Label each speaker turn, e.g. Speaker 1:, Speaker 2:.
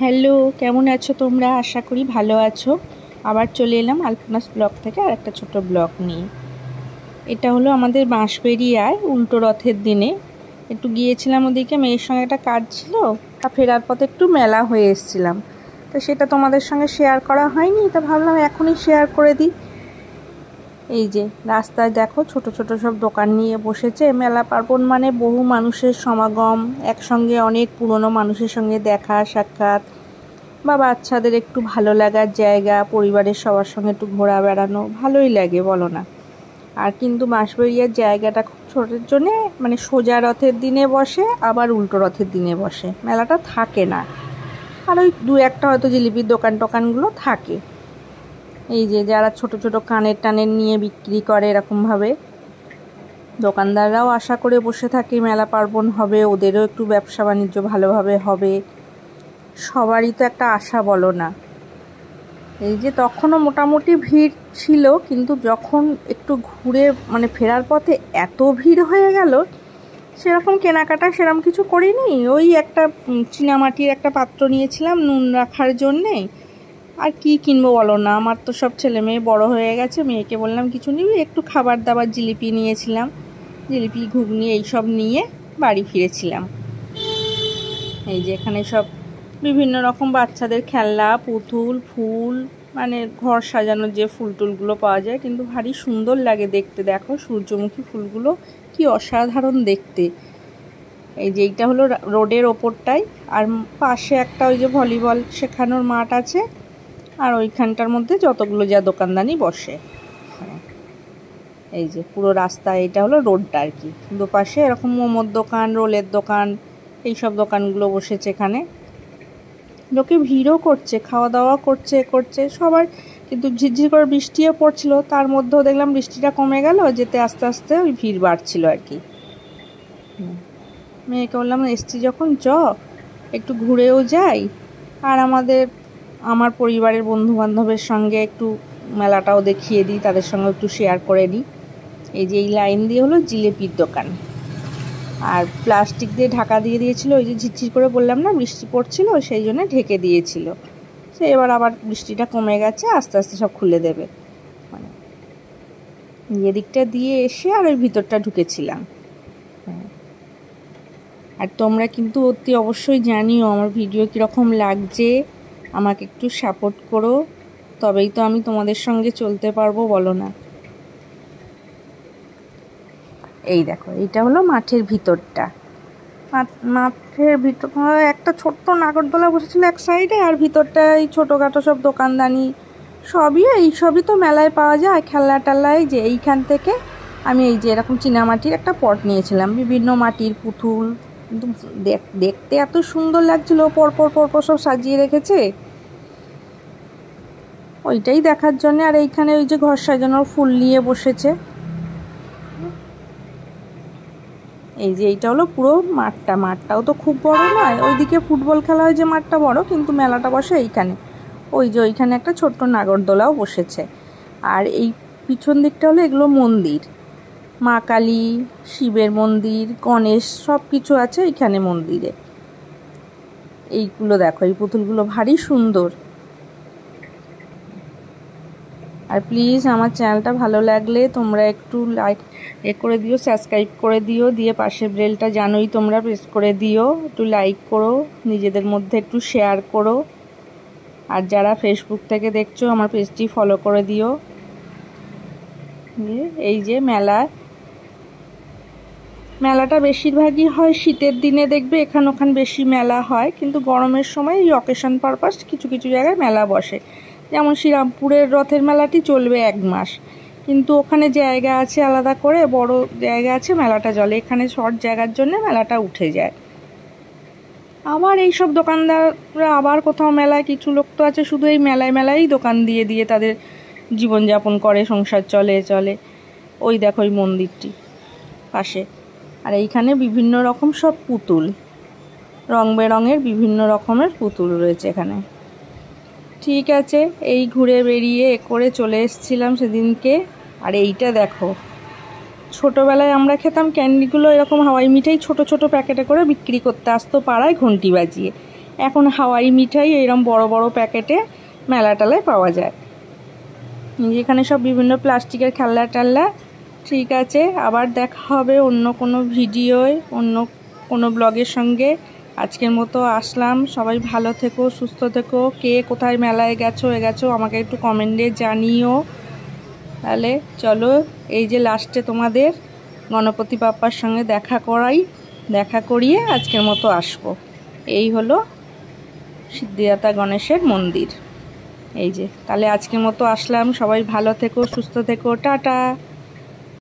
Speaker 1: Hello, কেমন আছো তোমরা? আশা করি ভালো আছো। আবার চলে এলাম আলপনাস ব্লগ থেকে আর একটা ছোট ব্লগ নিয়ে। এটা হলো আমাদের বাঁশবেড়িয়ায় উল্টো রথের দিনে একটু গিয়েছিলাম ওদিকে, মেয়ের সঙ্গে একটা কাজ ছিল, তা ফেরার পথে একটু মেলা হয়ে এসেছিলাম। তো সেটা তোমাদের সঙ্গে শেয়ার করা হয়নি, তা ভাবলাম এখনই শেয়ার করে দিই। এই যে রাস্তায় দেখো ছোট ছোট সব দোকান নিয়ে বসেছে। মেলা পার্বণ মানে বহু মানুষের সমাগম, একসঙ্গে অনেক পুরনো মানুষের সঙ্গে দেখা সাক্ষাৎ, বা বাচ্চাদের একটু ভালো লাগার জায়গা, পরিবারের সবার সঙ্গে একটু ঘোরা বেড়ানো ভালোই লাগে, বলো না? আর কিন্তু বাঁশবেড়িয়ার জায়গাটা খুব ছোটোর জন্যে মানে সোজা রথের দিনে বসে, আবার উল্টো রথের দিনে বসে, মেলাটা থাকে না। আর ওই দু একটা হয়তো জিলিপির দোকানগুলো থাকে। এই যে যারা ছোট ছোট কানের টানের নিয়ে বিক্রি করে এরকমভাবে, দোকানদাররাও আশা করে বসে থাকে মেলা পার্বণ হবে, ওদেরও একটু ব্যবসা বাণিজ্য ভালোভাবে হবে, সবারই তো একটা আশা, বলো না? এই যে তখনও মোটামুটি ভিড় ছিল, কিন্তু যখন একটু ঘুরে মানে ফেরার পথে এত ভিড় হয়ে গেল, সেরকম কেনাকাটা সেরকম কিছু করিনি। ওই একটা চীনামাটির একটা পাত্র নিয়েছিলাম নুন রাখার জন্যে। আর কি কিনবো বলো না, আমার তো সব ছেলে মেয়ে বড় হয়ে গেছে। মেয়েকে বললাম কিছু নিবি, একটু খাবার দাবার জিলিপি নিয়েছিলাম, জিলিপি ঘুগনি এইসব নিয়ে বাড়ি ফিরেছিলাম। এই যে এখানে সব বিভিন্ন রকম বাচ্চাদের খেলনা, পুতুল, ফুল, মানে ঘর সাজানোর যে ফুল টুলগুলো পাওয়া যায়, কিন্তু ভারী সুন্দর লাগে দেখতে। দেখো সূর্যমুখী ফুলগুলো কি অসাধারণ দেখতে। এই যে এইটা হলো রোডের ওপরটাই, আর পাশে একটা ওই যে ভলিবল শেখানোর মাঠ আছে, আর ওইখানটার মধ্যে যতগুলো যা দোকানদানি বসে। এই যে পুরো রাস্তা, এটা হলো রোডটা আর কি। দুপাশে এরকম মোমোর দোকান, রোলের দোকান, এইসব দোকানগুলো বসেছে এখানে। লোকে ভিড়ও করছে, খাওয়া দাওয়া করছে সবার। কিন্তু ঝিরঝির করে বৃষ্টিও পড়ছিল, তার মধ্যেও দেখলাম বৃষ্টিটা কমে গেল, যেতে আস্তে আস্তে ওই ভিড় বাড়ছিল আর কি। মেয়েকে বললাম এসছি যখন একটু ঘুরেও যাই, আর আমার পরিবারের বন্ধু বান্ধবের সঙ্গে একটু মেলাটাও দেখিয়ে দিই, তাদের সঙ্গে একটু শেয়ার করে নিই। এই যে এই লাইন দিয়ে হলো জিলিপির দোকান, আর প্লাস্টিক দিয়ে ঢাকা দিয়ে দিয়েছিল। ওই যে ঝিরঝির করে বললাম না বৃষ্টি পড়ছিল, সেই জন্য ঢেকে দিয়েছিল। সে এবার আবার বৃষ্টিটা কমে গেছে, আস্তে আস্তে সব খুলে দেবে। মানে এদিকটা দিয়ে এসে আর ওই ভিতরটা ঢুকেছিলাম। আর তোমরা কিন্তু অতি অবশ্যই জানিও আমার ভিডিও কীরকম লাগছে, আমাকে একটু সাপোর্ট করো, তবেই তো আমি তোমাদের সঙ্গে চলতে পারবো, বলো না? এই দেখো এইটা হলো মাঠের ভিতরটা। মাঠের ভিতর একটা ছোট্ট নাগরদোলা বসেছিল এক সাইডে, আর ভিতরটা এই ছোটোখাটো সব দোকানদানি সবই তো মেলায় পাওয়া যায়, খেলনা টেলনায়। যে এইখান থেকে আমি এই যে এরকম চীনামাটির একটা পট নিয়েছিলাম, বিভিন্ন মাটির পুতুল, কিন্তু দেখতে এত সুন্দর লাগছিল, পরপর সব সাজিয়ে রেখেছে, ওইটাই দেখার জন্য। আর এইখানে ওই যে ঘর সাজানোর ফুল নিয়ে বসেছে। এই যে এইটা হলো পুরো মাঠটাও তো খুব বড় নয়, ওইদিকে ফুটবল খেলা হয় যে মাঠটা বড়, কিন্তু মেলাটা বসে এইখানে। ওই যে ওইখানে একটা ছোট্ট নাগরদোলাও বসেছে। আর এই পিছন দিকটা হলো এগুলো মন্দির, মা কালী, শিবের মন্দির, গণেশ, সব কিছু আছে এইখানে মন্দিরে। এইগুলো দেখো, এই পুতুলগুলো ভারী সুন্দর। আর প্লিজ আমার চ্যানেলটা ভালো লাগলে তোমরা একটু লাইক করে দিও, সাবস্ক্রাইব করে দিও, দিয়ে পাশের বেলটা জানোই তোমরা প্রেস করে দিও, একটু লাইক করো, নিজেদের মধ্যে একটু শেয়ার করো। আর যারা ফেসবুক থেকে দেখছো আমার পেজটি ফলো করে দিও। এই যে মেলাটা বেশিরভাগই হয় শীতের দিনে, দেখবে এখান ওখান বেশি মেলা হয়, কিন্তু গরমের সময় এই অকেশন পারপাস কিছু কিছু জায়গায় মেলা বসে। যেমন শ্রীরামপুরের রথের মেলাটি চলবে 1 মাস, কিন্তু ওখানে জায়গা আছে আলাদা করে, বড় জায়গা আছে, মেলাটা চলে। এখানে শর্ট জায়গার জন্য মেলাটা উঠে যায়। আবার এইসব দোকানদাররা আবার কোথাও মেলায়, কিছু লোক তো আছে শুধু এই মেলায় দোকান দিয়ে তাদের জীবনযাপন করে, সংসার চলে। ওই দেখো ওই মন্দিরটি পাশে। আর এইখানে বিভিন্ন রকম সব পুতুল, রং বেরঙের বিভিন্ন রকমের পুতুল রয়েছে এখানে। ঠিক আছে, এই ঘুরে বেরিয়ে করে চলে এসেছিলাম সেদিনকে। আর এইটা দেখো, ছোটোবেলায় আমরা খেতাম ক্যান্ডিগুলো, এরকম হাওয়াই মিঠাই ছোট ছোট প্যাকেটে করে বিক্রি করতে আসতো পাড়ায় ঘন্টি বাজিয়ে। এখন হাওয়াই মিঠাই এরকম বড় বড় প্যাকেটে মেলা টেলায় পাওয়া যায়। যেখানে সব বিভিন্ন প্লাস্টিকের খেলনা টেলনা। ঠিক আছে, আবার দেখা হবে অন্য কোনো ভিডিওয়, অন্য কোনো ব্লগের সঙ্গে। আজকের মতো আসলাম। সবাই ভালো থেকো, সুস্থ থেকো। কে কোথায় মেলায় গেছো আমাকে একটু কমেন্টে জানিও। তাহলে চলো, এই যে লাস্টে তোমাদের গণপতি বাপ্পার সঙ্গে দেখা করিয়ে আজকের মতো আসবো। এই হলো সিদ্ধিদাতা গণেশের মন্দির। এই যে, তাহলে আজকের মতো আসলাম। সবাই ভালো থেকো, সুস্থ থেকো, টাটা।